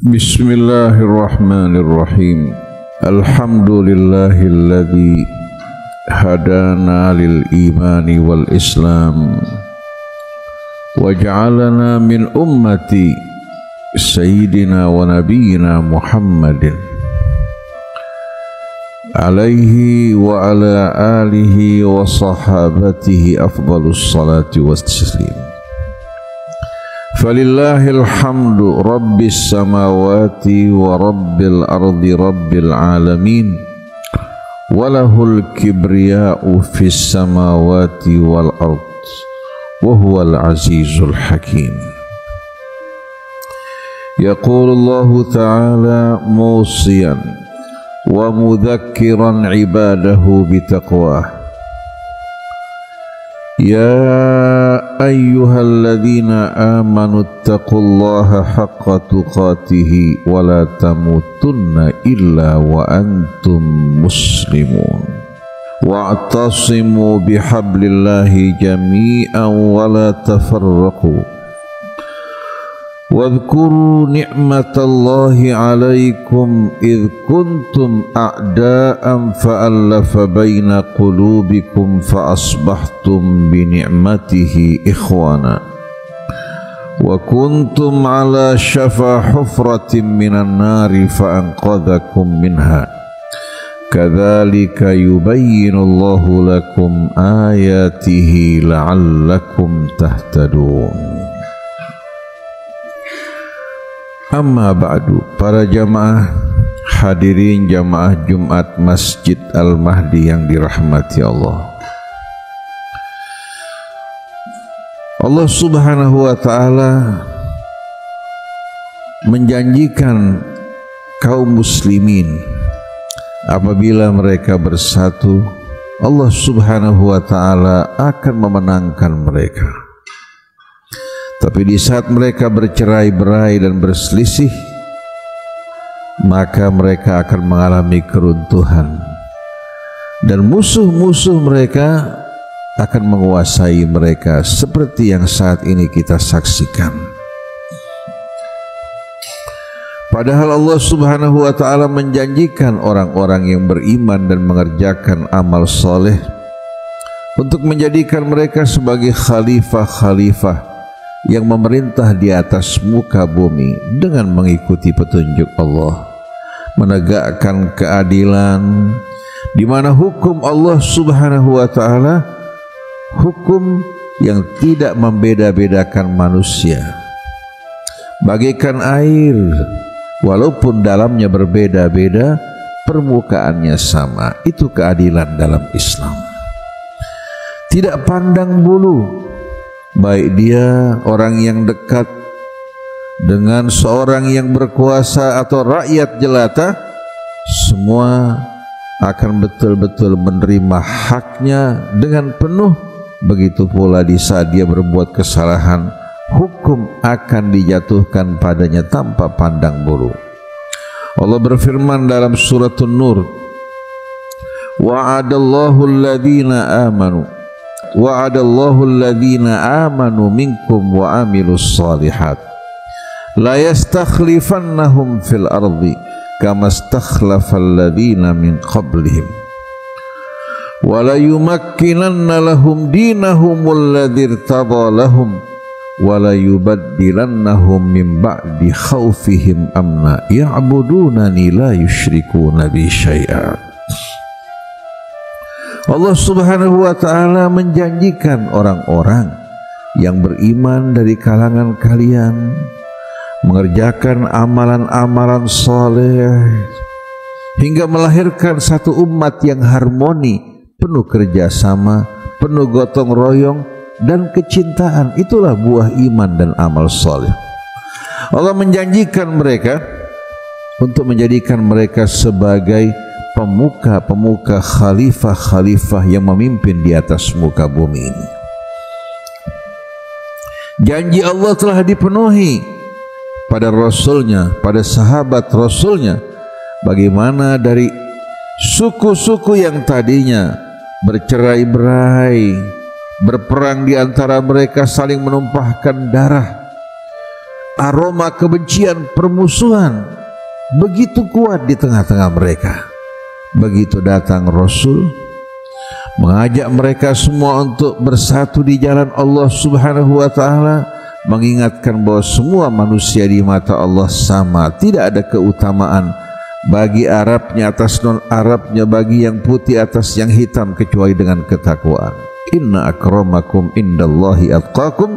Bismillahirrahmanirrahim. Alhamdulillahilladzi hadana lil imani wal islam wa ja'alana min ummati sayyidina wa nabiyyina Muhammadin alaihi wa ala alihi wa sahabatihi afdalus salati was taslim. Falillahil hamdu rabbis samawati wa rabbil ardi rabbil alamin walahul kibriya'u fis samawati wal ard wa huwal azizul hakim. Yaqulullahu ta'ala musiyan wa mudhakkiran ibadahu bitaqwah. Ya ayyuhalladzina amanu taqullaha haqqa tuqatih wa la tamutunna illa wa antum muslimun. Wa'tasimu bihablillahi jami'an wa la tafarraqu. Wadhkuru ni'matallahi alaikum idh kuntum a'da'an fa'allafa baina qulubikum fa'asbahtum bini'matihi ikhwana wa kuntum ala syafa hufratin minan nari fa'anqadhakum minha kadzalika yubayyinullahu lakum ayatihi la'allakum tahtadun. Amma ba'du, para jamaah hadirin jamaah Jumat Masjid Al-Mahdi yang dirahmati Allah. Allah Subhanahu wa ta'ala menjanjikan kaum muslimin apabila mereka bersatu, Allah Subhanahu wa ta'ala akan memenangkan mereka. Tapi di saat mereka bercerai-berai dan berselisih, maka mereka akan mengalami keruntuhan dan musuh-musuh mereka akan menguasai mereka seperti yang saat ini kita saksikan. Padahal Allah Subhanahu wa ta'ala menjanjikan orang-orang yang beriman dan mengerjakan amal soleh untuk menjadikan mereka sebagai khalifah-khalifah yang memerintah di atas muka bumi dengan mengikuti petunjuk Allah, menegakkan keadilan di mana hukum Allah Subhanahu wa ta'ala hukum yang tidak membeda-bedakan manusia, bagaikan air walaupun dalamnya berbeda-beda permukaannya sama. Itu keadilan dalam Islam. Tidak pandang bulu, baik dia orang yang dekat dengan seorang yang berkuasa atau rakyat jelata, semua akan betul-betul menerima haknya dengan penuh. Begitu pula di saat dia berbuat kesalahan, hukum akan dijatuhkan padanya tanpa pandang bulu. Allah berfirman dalam surat An-Nur, wa'adallahu alladhina amanu wa'adallahu alladhina amanu minkum wa amilus salihat la yastakhlifannahum fil ardi kama istakhlafal ladhina min qablihim wa la yumakkinanna lahum dinahumul ladzi irtada lahum wa la yubaddilannahum min ba'di khawfihim amna ya'budunani la yusyrikuna bi syai'a. Allah Subhanahu wa ta'ala menjanjikan orang-orang yang beriman dari kalangan kalian mengerjakan amalan-amalan soleh hingga melahirkan satu umat yang harmoni, penuh kerjasama, penuh gotong royong dan kecintaan. Itulah buah iman dan amal soleh. Allah menjanjikan mereka untuk menjadikan mereka sebagai pemuka-pemuka, khalifah-khalifah yang memimpin di atas muka bumi ini. Janji Allah telah dipenuhi pada Rasulnya, pada sahabat Rasulnya. Bagaimana dari suku-suku yang tadinya bercerai-berai, berperang di antara mereka, saling menumpahkan darah, aroma kebencian, permusuhan begitu kuat di tengah-tengah mereka. Begitu datang Rasul mengajak mereka semua untuk bersatu di jalan Allah Subhanahu wa taala, mengingatkan bahwa semua manusia di mata Allah sama, tidak ada keutamaan bagi Arabnya atas non-Arabnya, bagi yang putih atas yang hitam, kecuali dengan ketakwaan. Inna akramakum indallahi atqakum.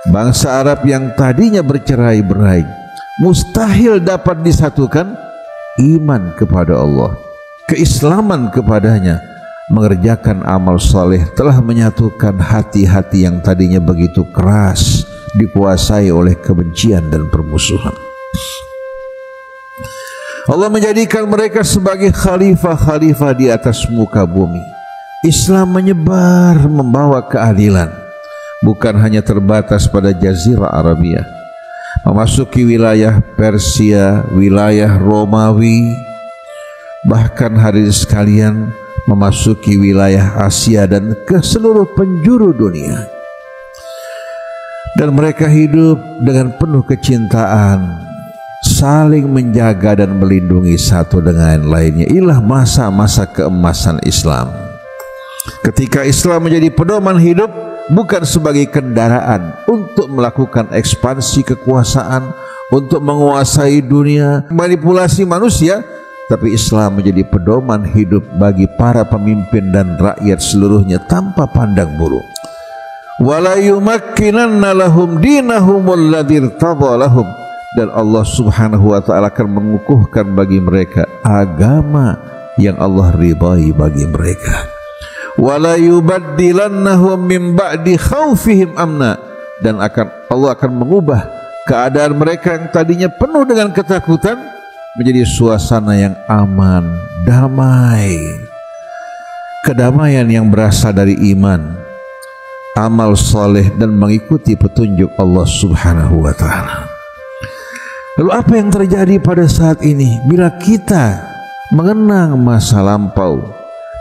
Bangsa Arab yang tadinya bercerai-berai mustahil dapat disatukan iman kepada Allah, keislaman kepadanya, mengerjakan amal soleh telah menyatukan hati-hati yang tadinya begitu keras, dikuasai oleh kebencian dan permusuhan. Allah menjadikan mereka sebagai khalifah-khalifah di atas muka bumi. Islam menyebar, membawa keadilan, bukan hanya terbatas pada Jazirah Arabia, memasuki wilayah Persia, wilayah Romawi, bahkan hadirin sekalian memasuki wilayah Asia dan ke seluruh penjuru dunia. Dan mereka hidup dengan penuh kecintaan, saling menjaga dan melindungi satu dengan lainnya. Inilah masa-masa keemasan Islam, ketika Islam menjadi pedoman hidup, bukan sebagai kendaraan untuk melakukan ekspansi kekuasaan, untuk menguasai dunia, manipulasi manusia, tapi Islam menjadi pedoman hidup bagi para pemimpin dan rakyat seluruhnya tanpa pandang bulu. Wala yumakkinanna lahum dinahumul ladzi irtadha lahum. Dan Allah Subhanahu wa taala akan mengukuhkan bagi mereka agama yang Allah ridai bagi mereka. Wala yubaddilannahum min ba'di khaufihim amna. Dan Allah akan mengubah keadaan mereka yang tadinya penuh dengan ketakutan menjadi suasana yang aman, damai. Kedamaian yang berasal dari iman, amal soleh, dan mengikuti petunjuk Allah Subhanahu wa ta'ala. Lalu apa yang terjadi pada saat ini bila kita mengenang masa lampau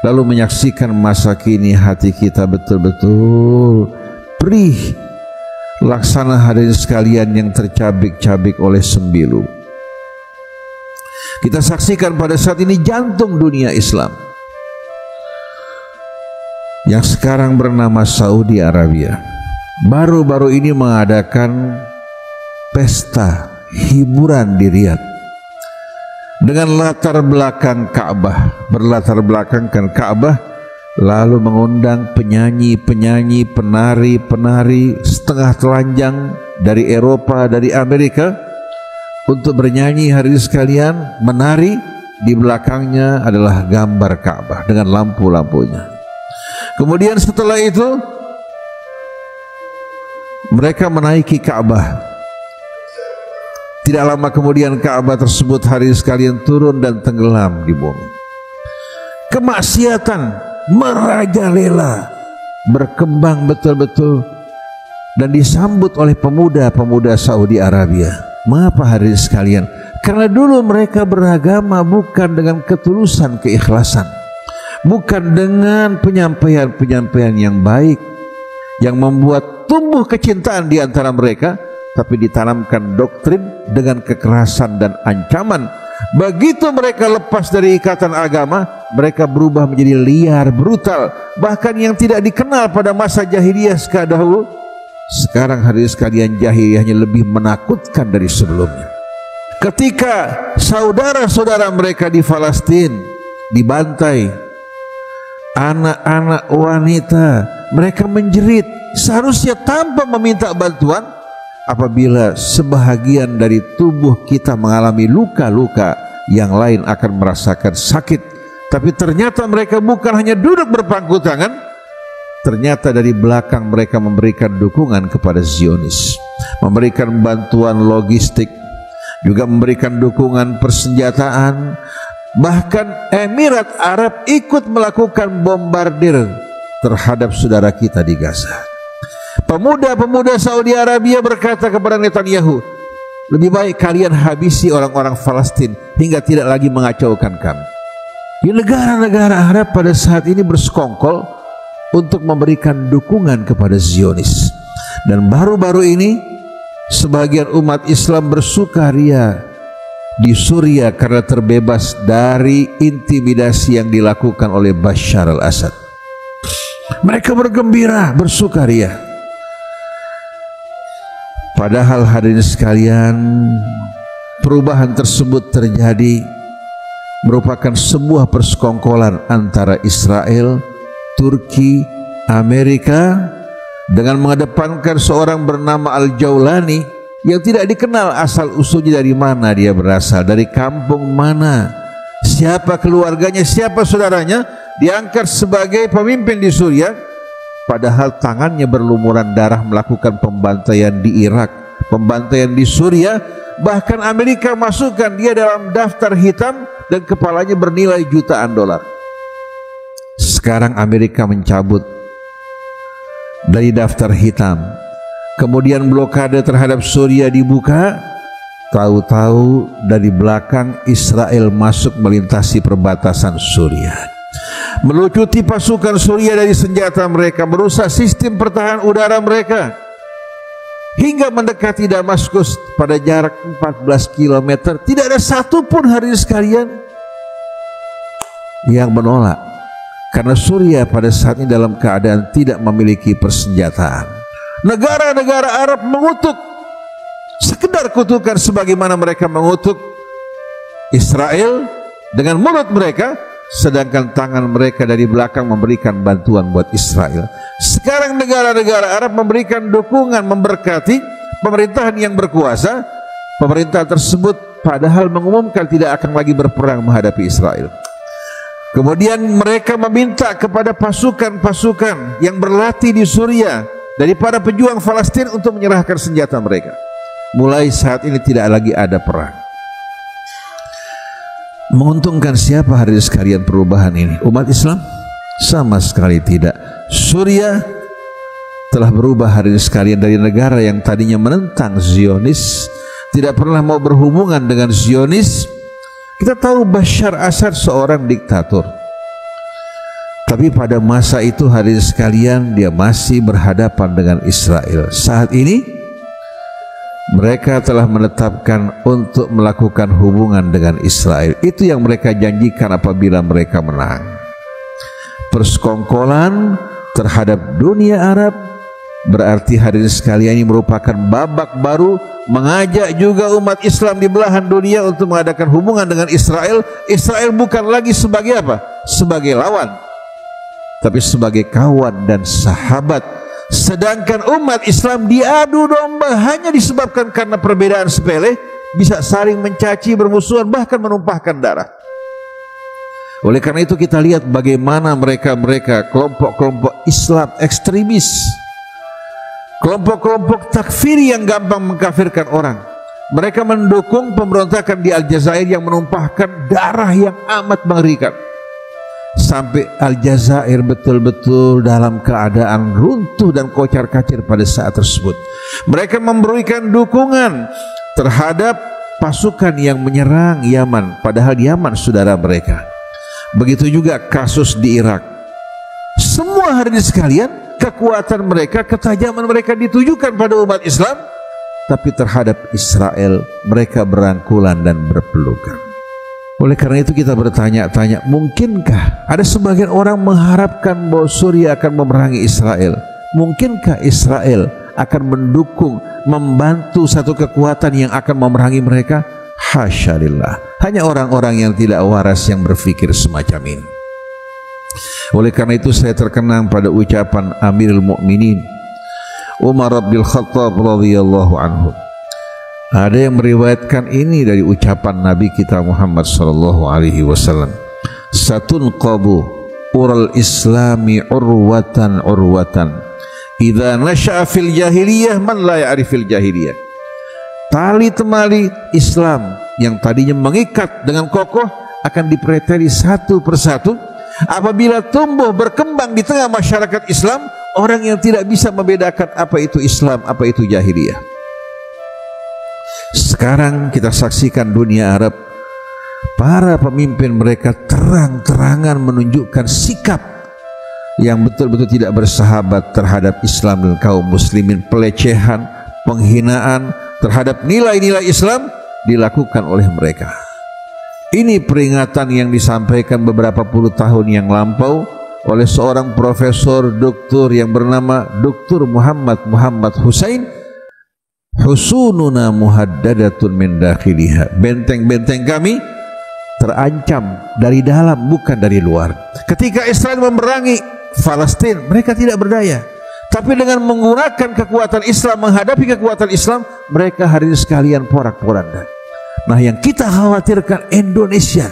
lalu menyaksikan masa kini? Hati kita betul-betul perih, laksana hadirin sekalian yang tercabik-cabik oleh sembilu. Kita saksikan pada saat ini jantung dunia Islam yang sekarang bernama Saudi Arabia baru-baru ini mengadakan pesta hiburan di Riyadh dengan latar belakang Ka'bah, berlatar belakangkan Ka'bah, lalu mengundang penyanyi-penyanyi, penari-penari setengah telanjang dari Eropa, dari Amerika untuk bernyanyi. Hari sekalian menari, di belakangnya adalah gambar Ka'bah dengan lampu-lampunya. Kemudian setelah itu mereka menaiki Ka'bah. Tidak lama kemudian Ka'bah tersebut hari sekalian turun dan tenggelam di bumi. Kemaksiatan merajalela, berkembang betul-betul, dan disambut oleh pemuda-pemuda Saudi Arabia. Mengapa hari sekalian? Karena dulu mereka beragama bukan dengan ketulusan, keikhlasan, bukan dengan penyampaian-penyampaian yang baik yang membuat tumbuh kecintaan di antara mereka, tapi ditanamkan doktrin dengan kekerasan dan ancaman. Begitu mereka lepas dari ikatan agama, mereka berubah menjadi liar, brutal, bahkan yang tidak dikenal pada masa jahiliyah dahulu. Sekarang hari sekalian jahiliyahnya lebih menakutkan dari sebelumnya. Ketika saudara-saudara mereka di Palestina dibantai, anak-anak, wanita, mereka menjerit seharusnya tanpa meminta bantuan. Apabila sebahagian dari tubuh kita mengalami luka-luka, yang lain akan merasakan sakit. Tapi ternyata mereka bukan hanya duduk berpangku tangan, ternyata dari belakang mereka memberikan dukungan kepada Zionis, memberikan bantuan logistik, juga memberikan dukungan persenjataan. Bahkan Emirat Arab ikut melakukan bombardir terhadap saudara kita di Gaza. Pemuda-pemuda Saudi Arabia berkata kepada Netanyahu, lebih baik kalian habisi orang-orang Palestina hingga tidak lagi mengacaukan kami. Di negara-negara Arab pada saat ini bersekongkol untuk memberikan dukungan kepada Zionis. Dan baru-baru ini sebagian umat Islam bersukaria di Suriah karena terbebas dari intimidasi yang dilakukan oleh Bashar al-Assad. Mereka bergembira, bersukaria. Padahal hadirin sekalian, perubahan tersebut terjadi merupakan sebuah persekongkolan antara Israel, Turki, Amerika dengan mengedepankan seorang bernama Al-Jawlani yang tidak dikenal asal usulnya, dari mana dia berasal, dari kampung mana, siapa keluarganya, siapa saudaranya, diangkat sebagai pemimpin di Suriah. Padahal tangannya berlumuran darah melakukan pembantaian di Irak, pembantaian di Suriah. Bahkan Amerika masukkan dia dalam daftar hitam dan kepalanya bernilai jutaan dolar. Sekarang Amerika mencabut dari daftar hitam. Kemudian blokade terhadap Suriah dibuka. Tahu-tahu dari belakang Israel masuk melintasi perbatasan Suriah, melucuti pasukan Suriah dari senjata mereka, merusak sistem pertahanan udara mereka, hingga mendekati Damaskus pada jarak 14 km. Tidak ada satupun hadirin sekalian yang menolak, karena Suriah pada saat ini dalam keadaan tidak memiliki persenjataan. Negara-negara Arab mengutuk, sekedar kutukan sebagaimana mereka mengutuk Israel dengan mulut mereka, sedangkan tangan mereka dari belakang memberikan bantuan buat Israel. Sekarang negara-negara Arab memberikan dukungan, memberkati pemerintahan yang berkuasa. Pemerintah tersebut padahal mengumumkan tidak akan lagi berperang menghadapi Israel. Kemudian mereka meminta kepada pasukan-pasukan yang berlatih di Suriah dari para pejuang Palestina untuk menyerahkan senjata mereka. Mulai saat ini tidak lagi ada perang. Menguntungkan siapa hadirin sekalian perubahan ini? Umat Islam? Sama sekali tidak. Suriah telah berubah hadirin sekalian dari negara yang tadinya menentang Zionis, tidak pernah mau berhubungan dengan Zionis. Kita tahu Bashar Assad seorang diktator, tapi pada masa itu hadirin sekalian dia masih berhadapan dengan Israel. Saat ini mereka telah menetapkan untuk melakukan hubungan dengan Israel. Itu yang mereka janjikan apabila mereka menang. Persekongkolan terhadap dunia Arab berarti hadirin sekalian ini merupakan babak baru, mengajak juga umat Islam di belahan dunia untuk mengadakan hubungan dengan Israel. Israel bukan lagi sebagai apa? Sebagai lawan, tapi sebagai kawan dan sahabat. Sedangkan umat Islam diadu domba hanya disebabkan karena perbedaan sepele, bisa saling mencaci, bermusuhan, bahkan menumpahkan darah. Oleh karena itu kita lihat bagaimana mereka kelompok-kelompok Islam ekstremis, kelompok-kelompok takfir yang gampang mengkafirkan orang. Mereka mendukung pemberontakan di Aljazair yang menumpahkan darah yang amat mengerikan, sampai Aljazair betul-betul dalam keadaan runtuh dan kocar-kacir pada saat tersebut. Mereka memberikan dukungan terhadap pasukan yang menyerang Yaman, padahal Yaman saudara mereka. Begitu juga kasus di Irak. Semua hadirin sekalian, kekuatan mereka, ketajaman mereka ditujukan pada umat Islam, tapi terhadap Israel mereka berangkulan dan berpelukan. Oleh karena itu kita bertanya-tanya, mungkinkah ada sebagian orang mengharapkan bahwa Suriah akan memerangi Israel? Mungkinkah Israel akan mendukung, membantu satu kekuatan yang akan memerangi mereka? Hasya lillah. Hanya orang-orang yang tidak waras yang berpikir semacam ini. Oleh karena itu saya terkenang pada ucapan Amirul Mukminin Umar bin Khattab radhiyallahu anhu. Ada yang meriwayatkan ini dari ucapan Nabi kita Muhammad sallallahu alaihi wasallam. Satunqabu ural islami urwatan idza nasha'a fil jahiliyah man la ya'rifil jahiliyah. Tali temali Islam yang tadinya mengikat dengan kokoh akan dipreteli satu persatu apabila tumbuh berkembang di tengah masyarakat Islam orang yang tidak bisa membedakan apa itu Islam, apa itu jahiliyah. Sekarang kita saksikan dunia Arab, para pemimpin mereka terang-terangan menunjukkan sikap yang betul-betul tidak bersahabat terhadap Islam dan kaum muslimin, pelecehan, penghinaan terhadap nilai-nilai Islam dilakukan oleh mereka. Ini peringatan yang disampaikan beberapa puluh tahun yang lampau oleh seorang profesor doktor yang bernama Dr. Muhammad Husain. Husununa muhaddadatun min dakhiliha. Benteng-benteng kami terancam dari dalam, bukan dari luar. Ketika Israel memerangi Palestina, mereka tidak berdaya. Tapi dengan menggunakan kekuatan Islam, menghadapi kekuatan Islam, mereka hari ini sekalian porak-poranda. Nah, yang kita khawatirkan Indonesia,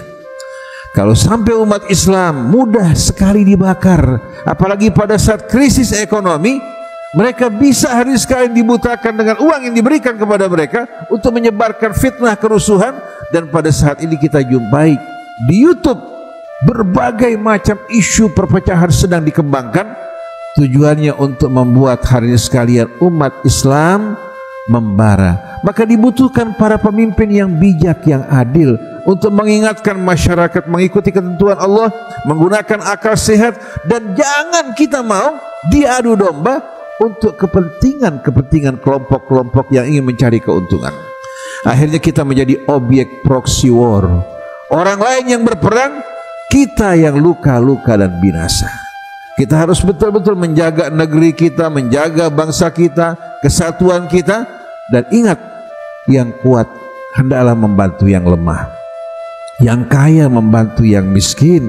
kalau sampai umat Islam mudah sekali dibakar, apalagi pada saat krisis ekonomi, mereka bisa hari sekali dibutakan dengan uang yang diberikan kepada mereka untuk menyebarkan fitnah kerusuhan. Dan pada saat ini kita jumpai di YouTube berbagai macam isu perpecahan sedang dikembangkan, tujuannya untuk membuat hari ini sekalian umat Islam membara. Maka dibutuhkan para pemimpin yang bijak, yang adil, untuk mengingatkan masyarakat mengikuti ketentuan Allah, menggunakan akal sehat, dan jangan kita mau diadu domba untuk kepentingan kelompok-kelompok yang ingin mencari keuntungan. Akhirnya kita menjadi objek proxy war. Orang lain yang berperang, kita yang luka-luka dan binasa. Kita harus betul-betul menjaga negeri kita, menjaga bangsa kita, kesatuan kita, dan ingat, yang kuat hendaklah membantu yang lemah, yang kaya membantu yang miskin,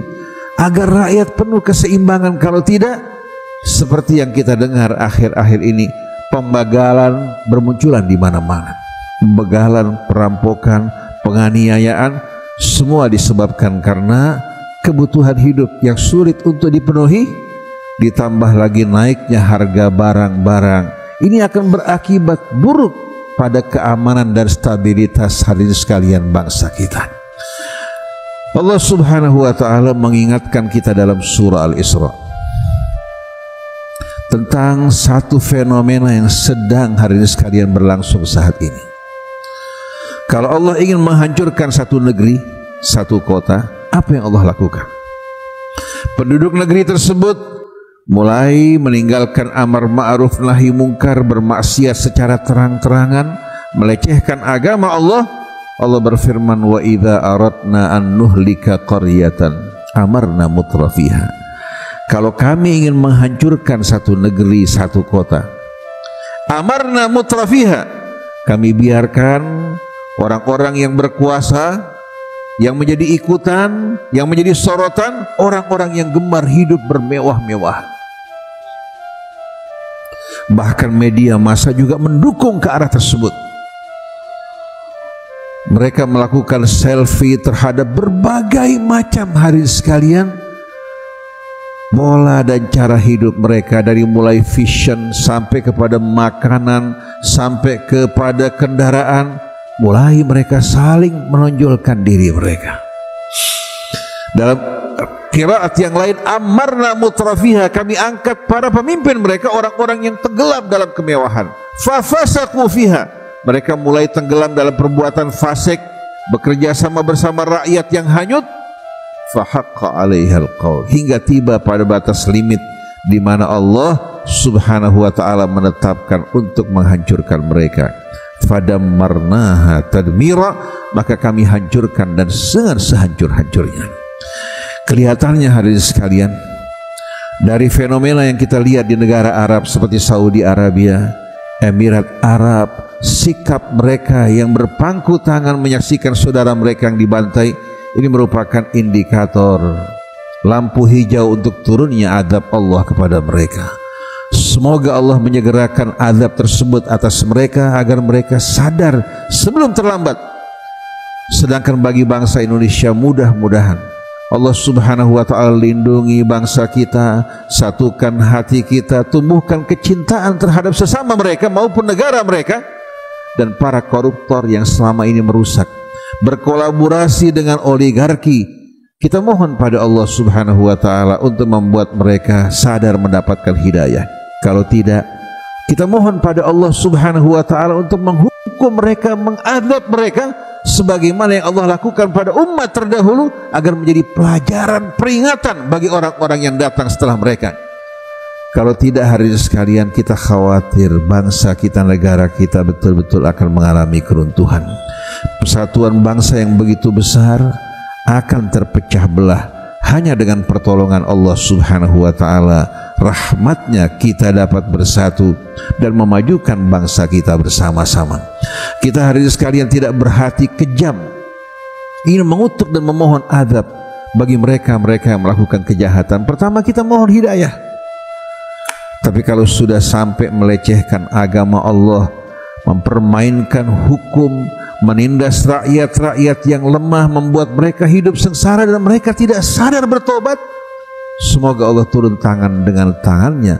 agar rakyat penuh keseimbangan. Kalau tidak, seperti yang kita dengar akhir-akhir ini, pembagalan bermunculan di mana-mana. Pembagalan, perampokan, penganiayaan, semua disebabkan karena kebutuhan hidup yang sulit untuk dipenuhi, ditambah lagi naiknya harga barang-barang. Ini akan berakibat buruk pada keamanan dan stabilitas hari ini sekalian bangsa kita. Allah Subhanahu wa ta'ala mengingatkan kita dalam surah Al-Isra tentang satu fenomena yang sedang hari ini sekalian berlangsung saat ini. Kalau Allah ingin menghancurkan satu negeri, satu kota, apa yang Allah lakukan? Penduduk negeri tersebut mulai meninggalkan amar ma'ruf nahi mungkar, bermaksiat secara terang-terangan, melecehkan agama Allah. Allah berfirman, wa idza aradna an nuhlika qaryatan amarna mutrafiha. Kalau kami ingin menghancurkan satu negeri, satu kota, amarna mutrafiha, kami biarkan orang-orang yang berkuasa, yang menjadi ikutan, yang menjadi sorotan, orang-orang yang gemar hidup bermewah-mewahan. Bahkan media massa juga mendukung ke arah tersebut. Mereka melakukan selfie terhadap berbagai macam hari sekalian pola dan cara hidup mereka, dari mulai fashion sampai kepada makanan, sampai kepada kendaraan. Mulai mereka saling menonjolkan diri mereka. Dalam qiraat yang lain, amarna mutrafiha, kami angkat para pemimpin mereka, orang-orang yang tenggelam dalam kemewahan. Fafasaqu fiha, mereka mulai tenggelam dalam perbuatan fasik, bekerja sama bersama rakyat yang hanyut. Fahaqqa 'alaihal qaul, hingga tiba pada batas limit di mana Allah Subhanahu wa ta'ala menetapkan untuk menghancurkan mereka. Fadammarnaha tadmira, maka kami hancurkan dan sehancur-hancurnya. Kelihatannya hari ini sekalian, dari fenomena yang kita lihat di negara Arab seperti Saudi Arabia, Emirat Arab, sikap mereka yang berpangku tangan menyaksikan saudara mereka yang dibantai, ini merupakan indikator lampu hijau untuk turunnya azab Allah kepada mereka. Semoga Allah menyegerakan azab tersebut atas mereka agar mereka sadar sebelum terlambat. Sedangkan bagi bangsa Indonesia, mudah-mudahan Allah Subhanahu wa ta'ala lindungi bangsa kita, satukan hati kita, tumbuhkan kecintaan terhadap sesama mereka maupun negara mereka, dan para koruptor yang selama ini merusak, berkolaborasi dengan oligarki. Kita mohon pada Allah Subhanahu wa ta'ala untuk membuat mereka sadar mendapatkan hidayah. Kalau tidak, kita mohon pada Allah Subhanahu wa ta'ala untuk menghukum mereka, mengadab mereka sebagaimana yang Allah lakukan pada umat terdahulu, agar menjadi pelajaran, peringatan bagi orang-orang yang datang setelah mereka. Kalau tidak hadirin sekalian, kita khawatir bangsa kita, negara kita betul-betul akan mengalami keruntuhan. Persatuan bangsa yang begitu besar akan terpecah belah. Hanya dengan pertolongan Allah Subhanahu wa ta'ala, rahmatnya kita dapat bersatu dan memajukan bangsa kita bersama-sama. Kita hadirin sekalian tidak berhati kejam, ingin mengutuk dan memohon azab bagi mereka-mereka yang melakukan kejahatan. Pertama, kita mohon hidayah. Tapi kalau sudah sampai melecehkan agama Allah, mempermainkan hukum, menindas rakyat-rakyat yang lemah, membuat mereka hidup sengsara dan mereka tidak sadar bertobat, semoga Allah turun tangan dengan tangannya,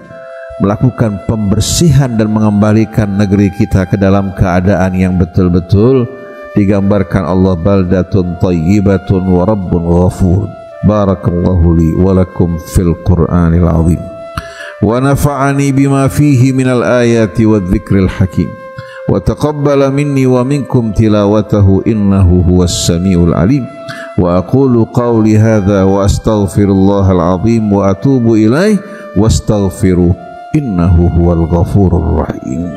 melakukan pembersihan dan mengembalikan negeri kita ke dalam keadaan yang betul-betul digambarkan Allah, baldatun thayyibatun wa rabbun ghafur. Barakallahu li wa lakum fil Qur'anil azim wa nafa'ani bima fihi minal ayati wadh-dhikril hakim wa taqabbala minni wa minkum tilawatahu innahu huwas samiul alim. Wa aqulu qawli hadha wa astaghfirullahal azim wa atubu ilaih wastaghfiruh innahu huwal ghafurur rahim.